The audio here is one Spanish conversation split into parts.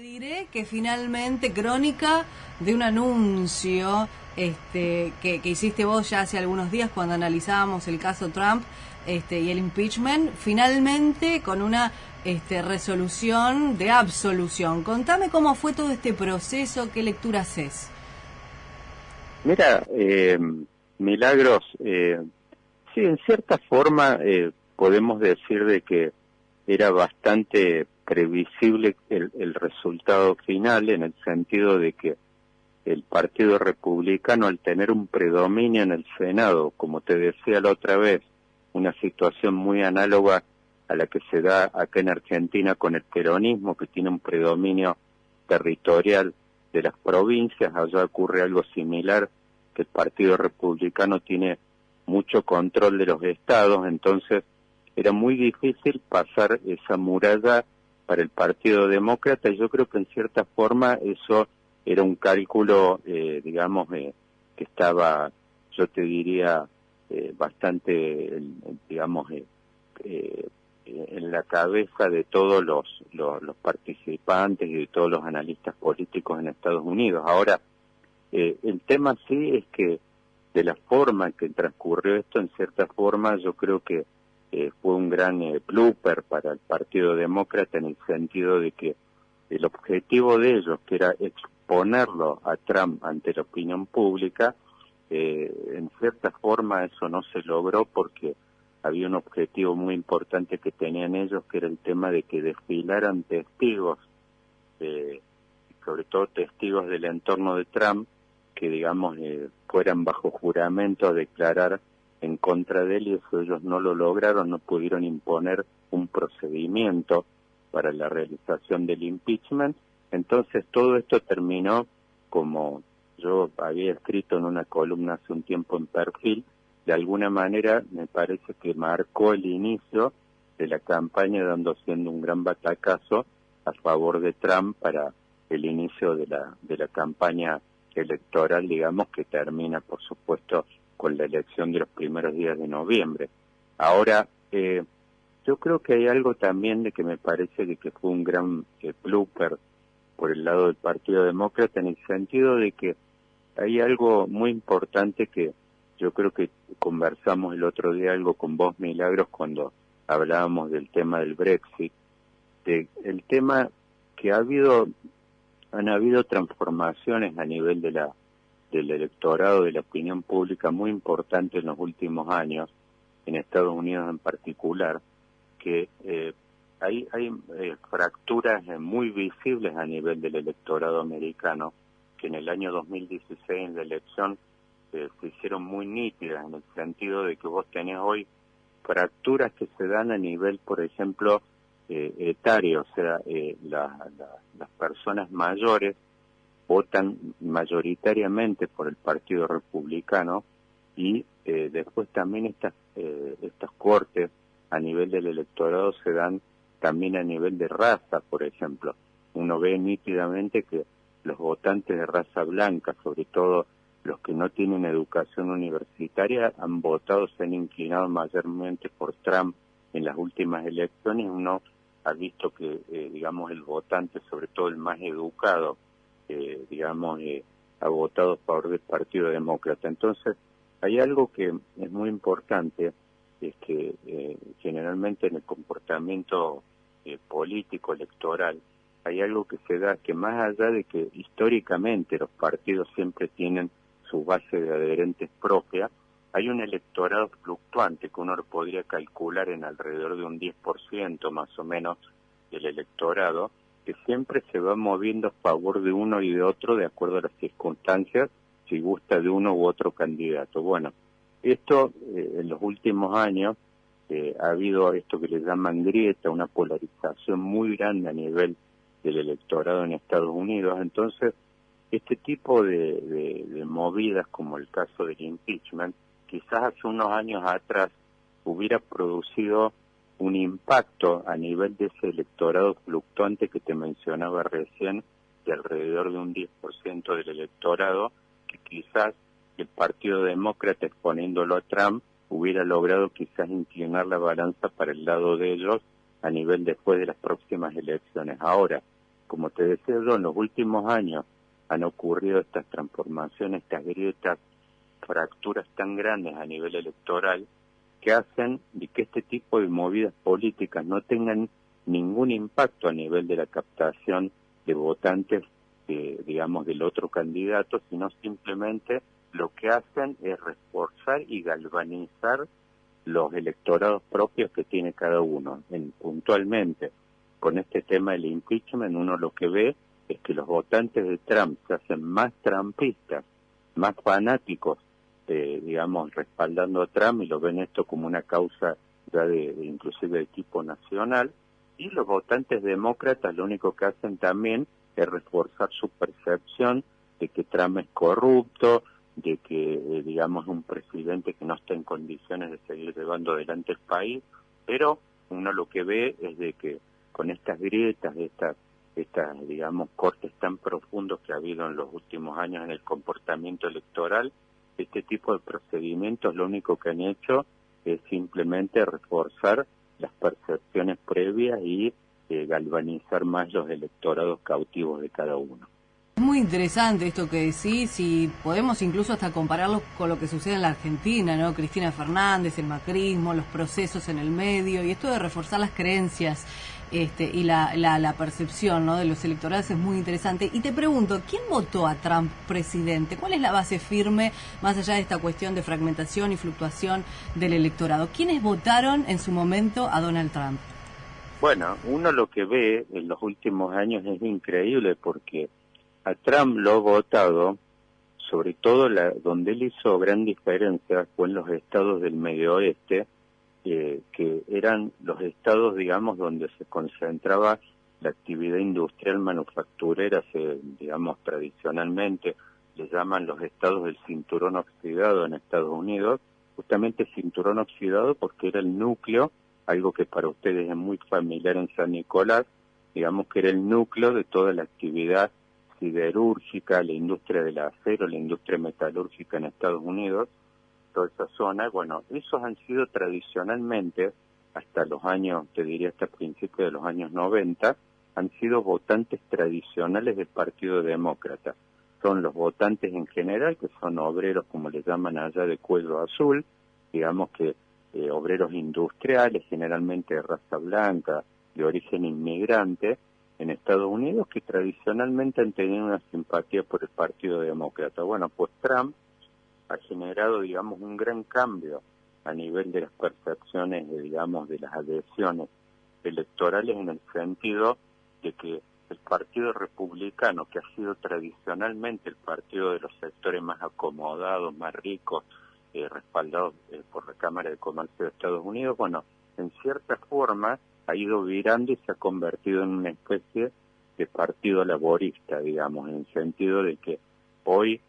diré que finalmente, crónica de un anuncio que hiciste vos ya hace algunos días cuando analizábamos el caso Trump y el impeachment, finalmente con una resolución de absolución. Contame cómo fue todo este proceso, qué lectura haces. Mira, Milagros, sí, en cierta forma podemos decir de que era bastante previsible el resultado final, en el sentido de que el Partido Republicano, al tener un predominio en el Senado, como te decía la otra vez, una situación muy análoga a la que se da acá en Argentina con el peronismo, que tiene un predominio territorial de las provincias. Allá ocurre algo similar, que el Partido Republicano tiene mucho control de los estados, entonces era muy difícil pasar esa muralla para el Partido Demócrata, y yo creo que en cierta forma eso era un cálculo, que estaba, yo te diría, bastante, en la cabeza de todos los participantes y de todos los analistas políticos en Estados Unidos. Ahora, el tema sí es que de la forma en que transcurrió esto, en cierta forma, yo creo que fue un gran blooper para el Partido Demócrata, en el sentido de que el objetivo de ellos, que era exponerlo a Trump ante la opinión pública, en cierta forma eso no se logró, porque había un objetivo muy importante que tenían ellos, que era el tema de que desfilaran testigos, sobre todo testigos del entorno de Trump, que fueran bajo juramento a declarar en contra de él, y eso ellos no lo lograron, no pudieron imponer un procedimiento para la realización del impeachment. Entonces todo esto terminó, como yo había escrito en una columna hace un tiempo en Perfil, de alguna manera me parece que marcó el inicio de la campaña, siendo un gran batacazo a favor de Trump para el inicio de la campaña electoral, que termina, por supuesto, con la elección de los primeros días de noviembre. Ahora, yo creo que hay algo también de que me parece de que fue un gran blooper por el lado del Partido Demócrata, en el sentido de que hay algo muy importante que yo creo que conversamos el otro día algo con vos, Milagros, cuando hablábamos del tema del Brexit, el tema que han habido transformaciones a nivel del electorado, de la opinión pública muy importante en los últimos años, en Estados Unidos en particular, que hay fracturas muy visibles a nivel del electorado americano, que en el año 2016 en la elección se hicieron muy nítidas, en el sentido de que vos tenés hoy fracturas que se dan a nivel, por ejemplo, etario, o sea, las personas mayores votan mayoritariamente por el Partido Republicano, y después también estas cortes a nivel del electorado se dan también a nivel de raza, por ejemplo. Uno ve nítidamente que los votantes de raza blanca, sobre todo los que no tienen educación universitaria, han votado, se han inclinado mayormente por Trump en las últimas elecciones. Uno ha visto que, el votante, sobre todo el más educado, ha votado a favor del Partido Demócrata. Entonces, hay algo que es muy importante, es que generalmente en el comportamiento político, electoral, hay algo que se da, que más allá de que históricamente los partidos siempre tienen su base de adherentes propia, hay un electorado fluctuante que uno podría calcular en alrededor de un 10% más o menos del electorado, que siempre se va moviendo a favor de uno y de otro de acuerdo a las circunstancias, si gusta de uno u otro candidato. Bueno, esto en los últimos años ha habido esto que le llaman grieta, una polarización muy grande a nivel del electorado en Estados Unidos. Entonces, este tipo de movidas, como el caso del impeachment, quizás hace unos años atrás hubiera producido un impacto a nivel de ese electorado fluctuante que te mencionaba recién, de alrededor de un 10% del electorado, que quizás el Partido Demócrata, exponiéndolo a Trump, hubiera logrado quizás inclinar la balanza para el lado de ellos a nivel después de las próximas elecciones. Ahora, como te decía yo, en los últimos años han ocurrido estas transformaciones, estas grietas, fracturas tan grandes a nivel electoral, que hacen de que este tipo de movidas políticas no tengan ningún impacto a nivel de la captación de votantes, digamos, del otro candidato, sino simplemente lo que hacen es reforzar y galvanizar los electorados propios que tiene cada uno. Puntualmente, con este tema del impeachment, uno lo que ve es que los votantes de Trump se hacen más trumpistas, más fanáticos, digamos, respaldando a Trump, y lo ven esto como una causa ya inclusive de tipo nacional, y los votantes demócratas lo único que hacen también es reforzar su percepción de que Trump es corrupto, de que, digamos, es un presidente que no está en condiciones de seguir llevando adelante el país, pero uno lo que ve es de que con estas grietas, estas digamos, cortes tan profundos que ha habido en los últimos años en el comportamiento electoral, este tipo de procedimientos lo único que han hecho es simplemente reforzar las percepciones previas y galvanizar más los electorados cautivos de cada uno. Es muy interesante esto que decís, y podemos incluso hasta compararlo con lo que sucede en la Argentina, ¿no? Cristina Fernández, el macrismo, los procesos en el medio, y esto de reforzar las creencias y la percepción, ¿no?, de los electorados es muy interesante. Y te pregunto, ¿quién votó a Trump presidente? ¿Cuál es la base firme, más allá de esta cuestión de fragmentación y fluctuación del electorado? ¿Quiénes votaron en su momento a Donald Trump? Bueno, uno lo que ve en los últimos años es increíble, porque a Trump lo ha votado, sobre todo donde él hizo gran diferencia fue en los estados del Medio Oeste, que eran los estados, digamos, donde se concentraba la actividad industrial manufacturera, digamos, tradicionalmente le llaman los estados del cinturón oxidado en Estados Unidos, justamente cinturón oxidado porque era el núcleo, algo que para ustedes es muy familiar en San Nicolás, digamos que era el núcleo de toda la actividad siderúrgica, la industria del acero, la industria metalúrgica en Estados Unidos, toda esa zona. Bueno, esos han sido tradicionalmente, hasta los años, te diría hasta principios de los años 90, han sido votantes tradicionales del Partido Demócrata. Son los votantes en general, que son obreros, como le llaman allá, de cuello azul, digamos que obreros industriales, generalmente de raza blanca, de origen inmigrante, en Estados Unidos, que tradicionalmente han tenido una simpatía por el Partido Demócrata. Bueno, pues Trump ha generado, digamos, un gran cambio a nivel de las percepciones, digamos, de las adhesiones electorales, en el sentido de que el Partido Republicano, que ha sido tradicionalmente el partido de los sectores más acomodados, más ricos, respaldados por la Cámara de Comercio de Estados Unidos, bueno, en cierta forma ha ido virando y se ha convertido en una especie de partido laborista, digamos, en el sentido de que hoy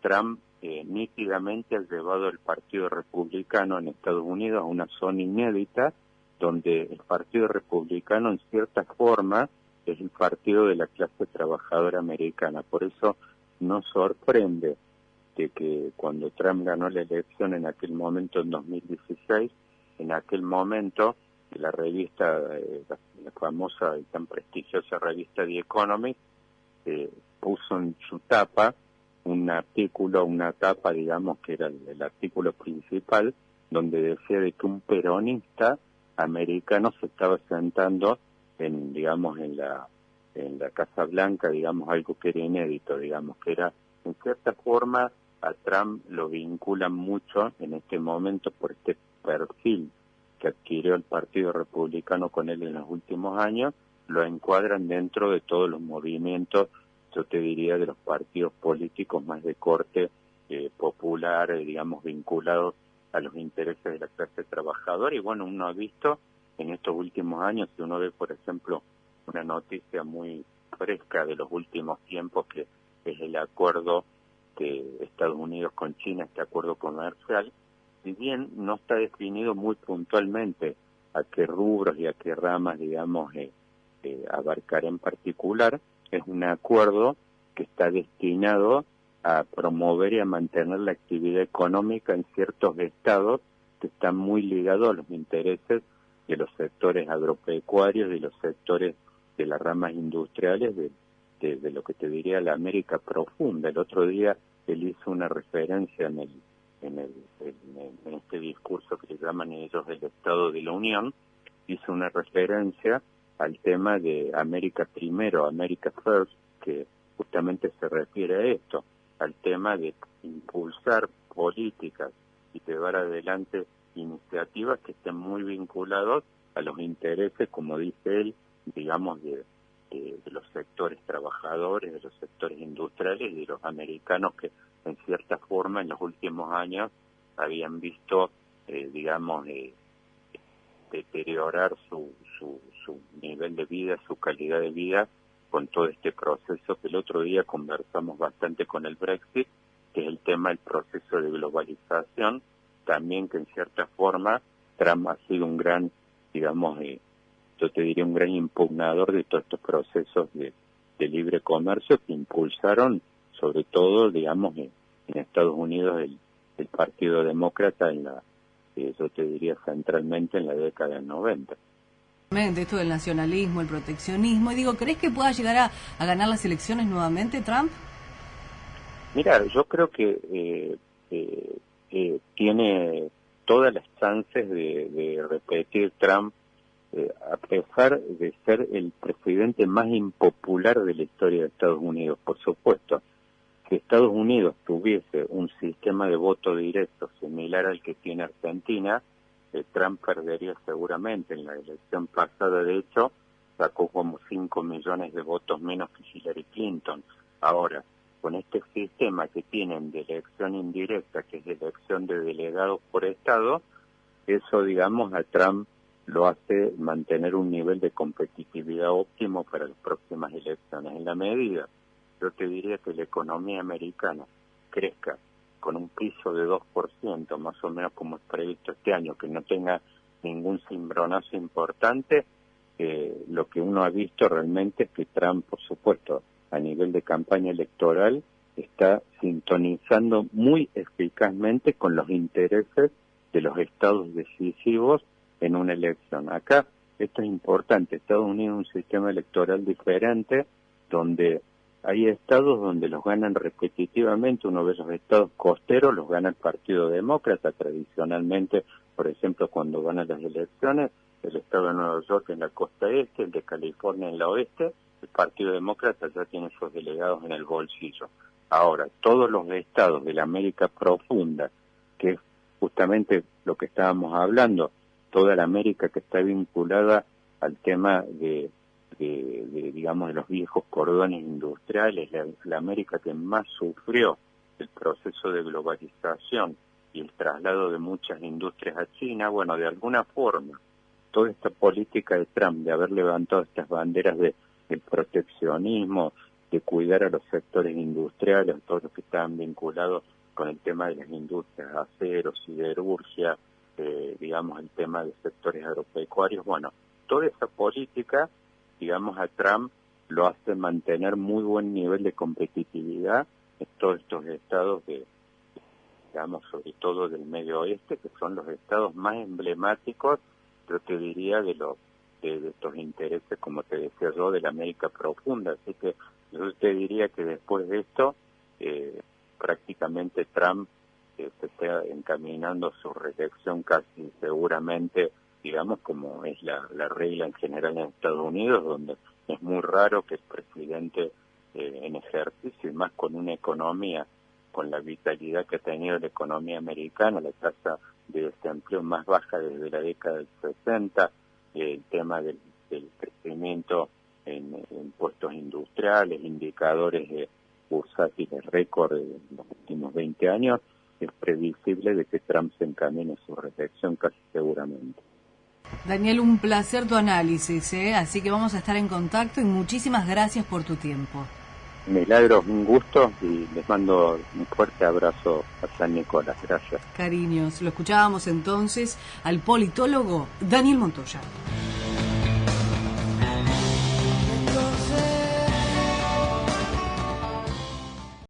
Trump nítidamente ha llevado el Partido Republicano en Estados Unidos a una zona inédita, donde el Partido Republicano en cierta forma es el partido de la clase trabajadora americana. Por eso no sorprende de que cuando Trump ganó la elección en aquel momento, en 2016, en aquel momento la revista, la famosa y tan prestigiosa revista The Economist, puso en su tapa un artículo, una tapa, digamos, que era el artículo principal, donde decía de que un peronista americano se estaba sentando en, digamos, en la Casa Blanca, digamos, algo que era inédito, digamos, que era, en cierta forma, a Trump lo vinculan mucho en este momento por este perfil que adquirió el Partido Republicano con él en los últimos años, lo encuadran dentro de todos los movimientos, yo te diría, de los partidos políticos más de corte popular, digamos, vinculados a los intereses de la clase trabajadora. Y bueno, uno ha visto en estos últimos años, si uno ve, por ejemplo, una noticia muy fresca de los últimos tiempos, que es el acuerdo de Estados Unidos con China, este acuerdo comercial, si bien no está definido muy puntualmente a qué rubros y a qué ramas, digamos, abarcar en particular, es un acuerdo que está destinado a promover y a mantener la actividad económica en ciertos estados que están muy ligados a los intereses de los sectores agropecuarios y los sectores de las ramas industriales de lo que te diría la América profunda. El otro día él hizo una referencia en este discurso que le llaman ellos el Estado de la Unión, hizo una referencia al tema de América Primero, America First, que justamente se refiere a esto, al tema de impulsar políticas y llevar adelante iniciativas que estén muy vinculados a los intereses, como dice él, digamos, de los sectores trabajadores, de los sectores industriales y de los americanos que en cierta forma en los últimos años habían visto, digamos, deteriorar su nivel de vida, su calidad de vida con todo este proceso que el otro día conversamos bastante con el Brexit, que es el tema del proceso de globalización, también que en cierta forma Trump ha sido un gran, digamos, yo te diría un gran impugnador de todos estos procesos de libre comercio que impulsaron, sobre todo, digamos, en Estados Unidos el Partido Demócrata yo te diría centralmente en la década del 90. Esto del nacionalismo, el proteccionismo, y digo, ¿crees que pueda llegar a ganar las elecciones nuevamente Trump? Mira, yo creo que tiene todas las chances de repetir Trump, a pesar de ser el presidente más impopular de la historia de Estados Unidos, por supuesto. Si Estados Unidos tuviese un sistema de voto directo similar al que tiene Argentina, Trump perdería seguramente. En la elección pasada, de hecho, sacó como 5 millones de votos menos que Hillary Clinton. Ahora, con este sistema que tienen de elección indirecta, que es de elección de delegados por estado, eso, digamos, a Trump lo hace mantener un nivel de competitividad óptimo para las próximas elecciones. En la medida, yo te diría que la economía americana crezca con un piso de 2%, más o menos como es previsto este año, que no tenga ningún cimbronazo importante, lo que uno ha visto realmente es que Trump, por supuesto, a nivel de campaña electoral, está sintonizando muy eficazmente con los intereses de los estados decisivos en una elección. Acá, esto es importante, Estados Unidos es un sistema electoral diferente, donde hay estados donde los ganan repetitivamente. Uno de los estados costeros los gana el Partido Demócrata tradicionalmente, por ejemplo, cuando ganan las elecciones, el estado de Nueva York en la costa este, el de California en la oeste, el Partido Demócrata ya tiene sus delegados en el bolsillo. Ahora, todos los estados de la América profunda, que es justamente lo que estábamos hablando, toda la América que está vinculada al tema de digamos, de los viejos cordones industriales, la América que más sufrió el proceso de globalización y el traslado de muchas industrias a China, bueno, de alguna forma, toda esta política de Trump de haber levantado estas banderas del proteccionismo, de cuidar a los sectores industriales, todos los que estaban vinculados con el tema de las industrias, acero, siderurgia, digamos, el tema de sectores agropecuarios, bueno, toda esa política, digamos, a Trump lo hace mantener muy buen nivel de competitividad en todos estos estados digamos, sobre todo del medio oeste, que son los estados más emblemáticos, yo te diría, de estos intereses, como te decía yo, de la América profunda. Así que yo te diría que después de esto, prácticamente Trump se está encaminando a su reelección casi seguramente, digamos, como es la regla en general en Estados Unidos, donde es muy raro que el presidente en ejercicio, y más con una economía, con la vitalidad que ha tenido la economía americana, la tasa de desempleo más baja desde la década del 60, el tema del crecimiento en puestos industriales, indicadores bursátiles récord de los últimos 20 años, es previsible de que Trump se encamine a su reelección casi seguramente. Daniel, un placer tu análisis, así que vamos a estar en contacto y muchísimas gracias por tu tiempo. Milagros, un gusto y les mando un fuerte abrazo a San Nicolás. Gracias. Cariños, lo escuchábamos entonces al politólogo Daniel Montoya.